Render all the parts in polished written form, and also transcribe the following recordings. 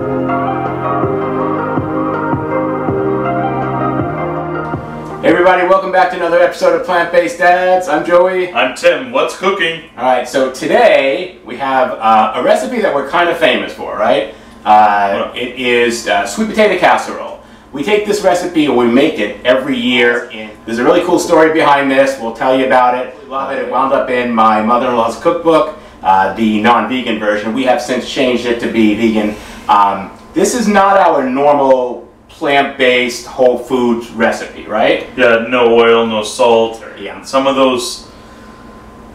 Hey everybody, welcome back to another episode of Plant-Based Dads. I'm Joey. I'm Tim. What's cooking? Alright, so today we have a recipe that we're kind of famous for, right? It is Sweet Potato Casserole. We take this recipe and we make it every year. There's a really cool story behind this. We'll tell you about it. We love it. It wound up in my mother-in-law's cookbook, the non-vegan version. We have since changed it to be vegan. This is not our normal plant-based whole foods recipe, right? Yeah, no oil, no salt. Yeah. Some of those,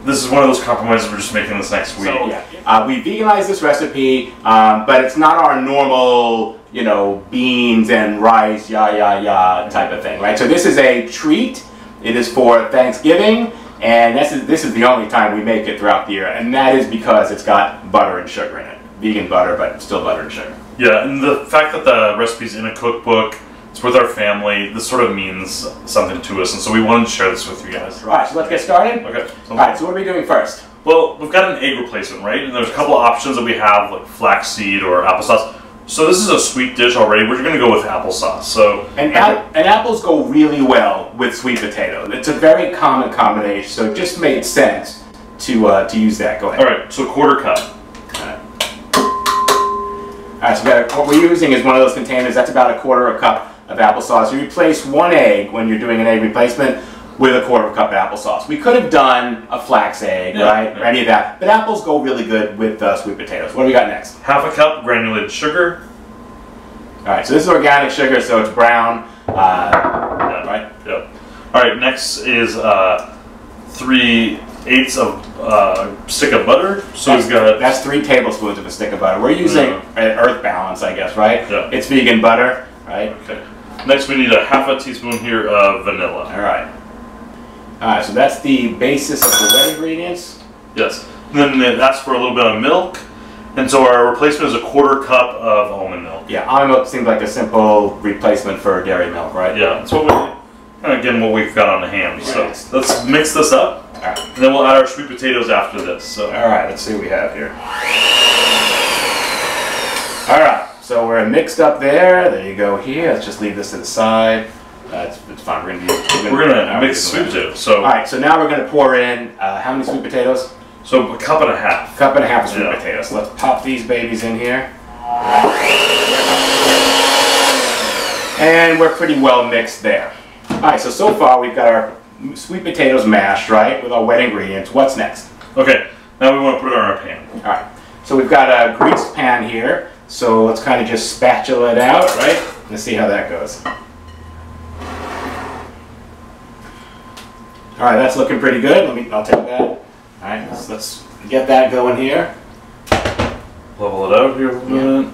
this is one of those compromises we're just making this next week. So, yeah. We veganized this recipe, but it's not our normal, you know, beans and rice, type of thing, right? So this is a treat. It is for Thanksgiving, and this is the only time we make it throughout the year, and that is because it's got butter and sugar in it. Vegan butter, but still butter and sugar. Yeah, and the fact that the recipe's in a cookbook, it's with our family, this sort of means something to us, and so we wanted to share this with you guys. Right, so let's get started. Okay. Alright, so what are we doing first? Well, we've got an egg replacement, right? And there's a couple of options that we have, like flaxseed or applesauce. So this is a sweet dish already. We're going to go with applesauce. So and apples go really well with sweet potato. It's a very common combination, so it just made sense to use that. Go ahead. Alright, so quarter cup. Alright, so what we're using is one of those containers. That's about a quarter of a cup of applesauce. You replace one egg when you're doing an egg replacement with a quarter of a cup of applesauce. We could have done a flax egg, right, or any of that, but apples go really good with sweet potatoes. What do we got next? Half a cup granulated sugar. Alright, so this is organic sugar, so it's brown, right? Yep. Alright, next is 3/8 of stick of butter. So that's 3 tablespoons of a stick of butter. We're using Earth Balance, I guess, right? Yeah. It's vegan butter, right? Okay. Next we need a half a teaspoon here of vanilla. Alright. Alright, so that's the basis of the wet ingredients. Yes. And then it asks for a little bit of milk. And so our replacement is a quarter cup of almond milk. Yeah, almond milk seems like a simple replacement for dairy milk, right? Yeah, that's what we kind of getting what we've got on the hand. So let's mix this up. Alright. And then we'll add our sweet potatoes after this. So. Alright, let's see what we have here. Alright, so we're mixed up there. There you go here. Let's just leave this to the side. It's fine. We're gonna mix sweet potatoes. So. Alright, so now we're gonna pour in how many sweet potatoes? So a cup and a half. Cup and a half of sweet potatoes. So let's pop these babies in here. And we're pretty well mixed there. Alright, so far we've got our sweet potatoes mashed, right, with our wet ingredients. What's next? Okay, now we want to put it on our pan. Alright, so we've got a greased pan here. So let's kind of just spatula it out, right? Let's see how that goes. Alright, that's looking pretty good. I'll take that. Alright, let's get that going here. Level it out here a little bit.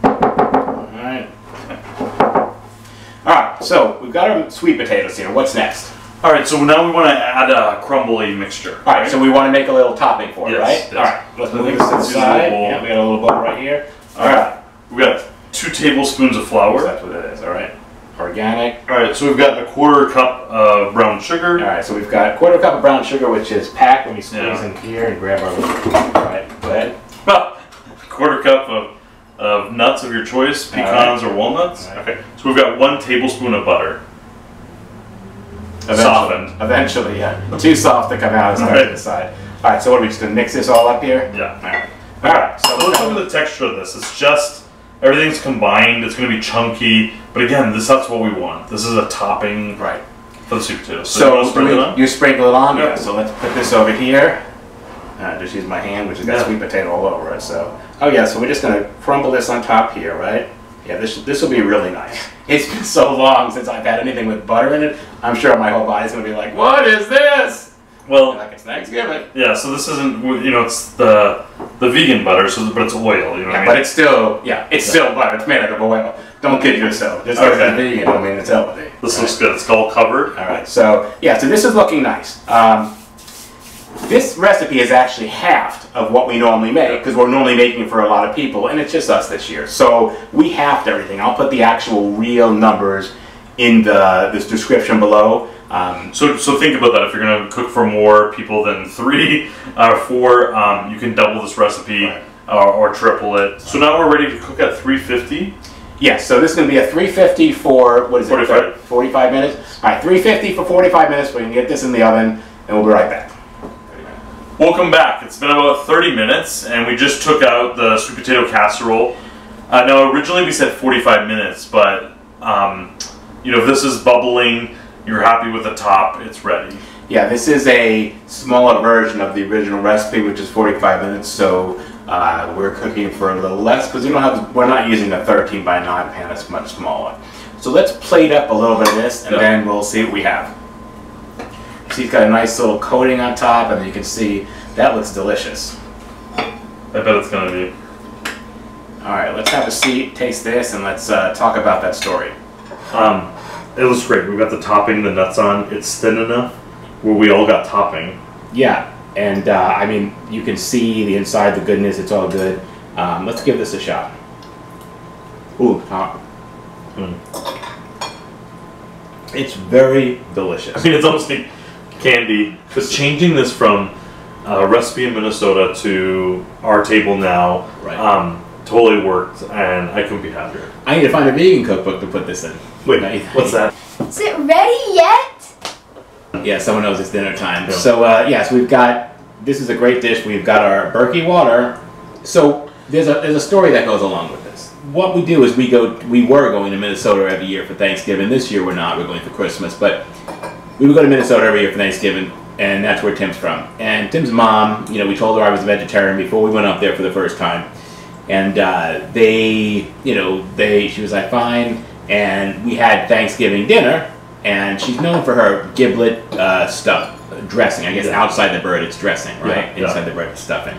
Alright. Alright, so we've got our sweet potatoes here. What's next? Alright, so now we want to add a crumbly mixture. Alright, so we want to make a little topping for it, right? Yes. Alright, let's move this to the side. Yeah, we got a little bowl right here. Alright. We got 2 tablespoons of flour. That's what it is, alright. Organic. Alright, so we've got a quarter cup of brown sugar. Alright, so we've got a quarter cup of brown sugar, which is packed when you squeeze in here and grab our little. Alright, go ahead. Quarter cup of nuts of your choice, pecans or walnuts. Right. Okay, so we've got 1 tablespoon of butter. Softened. Eventually, yeah. Too soft to come out and start to the side. Alright, so what are we just going to mix this all up here? Yeah. Alright, so let's look at the texture of this. It's just, everything's combined, it's going to be chunky, but again, that's what we want. This is a topping for the sweet potatoes. So you sprinkle it on? Yeah. So let's put this over here. Just use my hand, which has got sweet potato all over it. So, so we're just going to crumble this on top here, right? Yeah, this will be really nice. It's been so long since I've had anything with butter in it. I'm sure my whole body's going to be like, what is this? Well, like it's Thanksgiving. Yeah, so this isn't, you know, it's the vegan butter, but it's oil, you know what I mean? But it's still, it's still butter. It's made out of oil. Don't kid yourself. Just because it's vegan, I mean, it's healthy. This looks good. It's all covered. All right, so this is looking nice. This recipe is actually halved of what we normally make, because we're normally making it for a lot of people, and it's just us this year. So we halved everything. I'll put the actual real numbers in this description below. So think about that. If you're going to cook for more people than 3 or 4, you can double this recipe or triple it. So now we're ready to cook at 350. Yes, so this is going to be a 350 for, what is 45. it, 45 minutes? All right, 350 for 45 minutes. We can get this in the oven, and we'll be right back. Welcome back. It's been about 30 minutes, and we just took out the sweet potato casserole. Now, originally we said 45 minutes, but, you know, if this is bubbling, you're happy with the top, it's ready. Yeah, this is a smaller version of the original recipe, which is 45 minutes, so we're cooking for a little less because we're not using a 13 by 9 pan, it's much smaller. So let's plate up a little bit of this, and then we'll see what we have. See, it's got a nice little coating on top, and you can see that looks delicious. I bet it's gonna be. All right, let's have a seat, taste this, and let's talk about that story. It looks great. We've got the topping, the nuts on. It's thin enough where we all got topping. Yeah, and I mean, you can see the inside, the goodness, it's all good. Let's give this a shot. Ooh, hot. It's very delicious. I mean, it's almost like candy. Because changing this from a recipe in Minnesota to our table now, Right. Totally worked, and I couldn't be happier. I need to find a vegan cookbook to put this in. Wait, what's that? Is it ready yet? Yeah, someone knows it's dinner time. Yeah. So yes, we've got, this is a great dish. We've got our Berkey water. So there's a story that goes along with this. What we do is we were going to Minnesota every year for Thanksgiving. This year we're not, we're going for Christmas, but we would go to Minnesota every year for Thanksgiving, and that's where Tim's from. And Tim's mom, you know, we told her I was a vegetarian before we went up there for the first time. And she was like, fine. And we had Thanksgiving dinner, and she's known for her giblet stuff, dressing. I guess outside the bird it's dressing, right? Yeah. Inside the bird it's stuffing.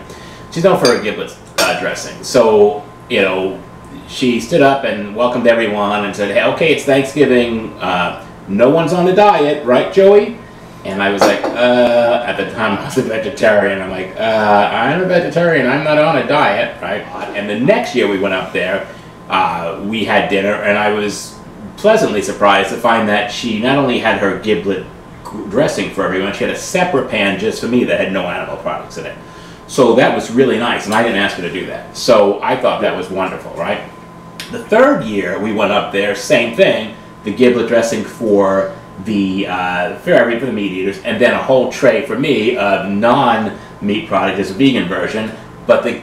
She's known for her giblet dressing. So, you know, she stood up and welcomed everyone and said, hey, okay, it's Thanksgiving. No one's on a diet, right, Joey? And I was like, at the time I was a vegetarian. I'm like, I'm a vegetarian, I'm not on a diet, right? And the next year we went up there, we had dinner, and I was pleasantly surprised to find that she not only had her giblet dressing for everyone, she had a separate pan just for me that had no animal products in it. So that was really nice, and I didn't ask her to do that. So I thought that was wonderful, right? The third year we went up there, same thing, the giblet dressing for the for the meat eaters, and then a whole tray for me of non-meat product, as a vegan version, but the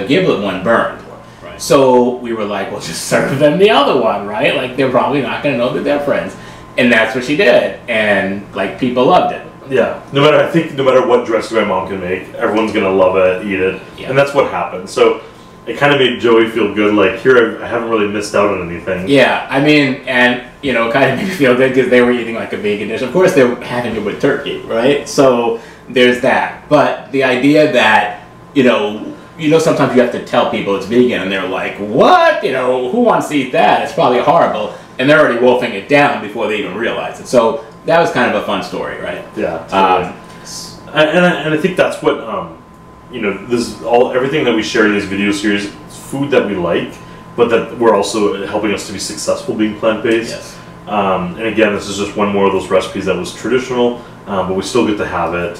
giblet one burned. Right. So we were like, well, just serve them the other one, right? Like, they're probably not going to know that they're friends. And that's what she did, and like, people loved it. Yeah, no matter what dressing my mom can make, everyone's gonna love it, eat it, and that's what happened. So it kind of made Joey feel good, like, here I haven't really missed out on anything. Yeah, I mean, and you know, it kind of made me feel good because they were eating like a vegan dish. Of course, they were having it with turkey, right? So there's that. But the idea that, you know, sometimes you have to tell people it's vegan, and they're like, what? You know, who wants to eat that? It's probably horrible. And they're already wolfing it down before they even realize it. So that was kind of a fun story, right? Yeah. Totally. And I think that's what, you know, everything that we share in these video series is food that we like, but that we're also helping us to be successful being plant-based. Yes. And again, this is just one more of those recipes that was traditional, but we still get to have it.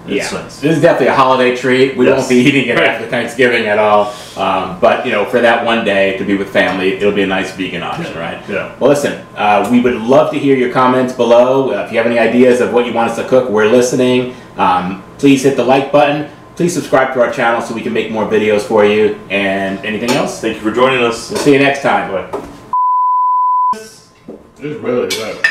It's nice. This is definitely a holiday treat. We won't be eating it after Thanksgiving at all. But, you know, for that one day to be with family, it'll be a nice vegan option, right? Yeah. Well, listen, we would love to hear your comments below. If you have any ideas of what you want us to cook, we're listening. Please hit the like button. Please subscribe to our channel so we can make more videos for you. And anything else? Thank you for joining us. We'll see you next time. Bye. This is really good.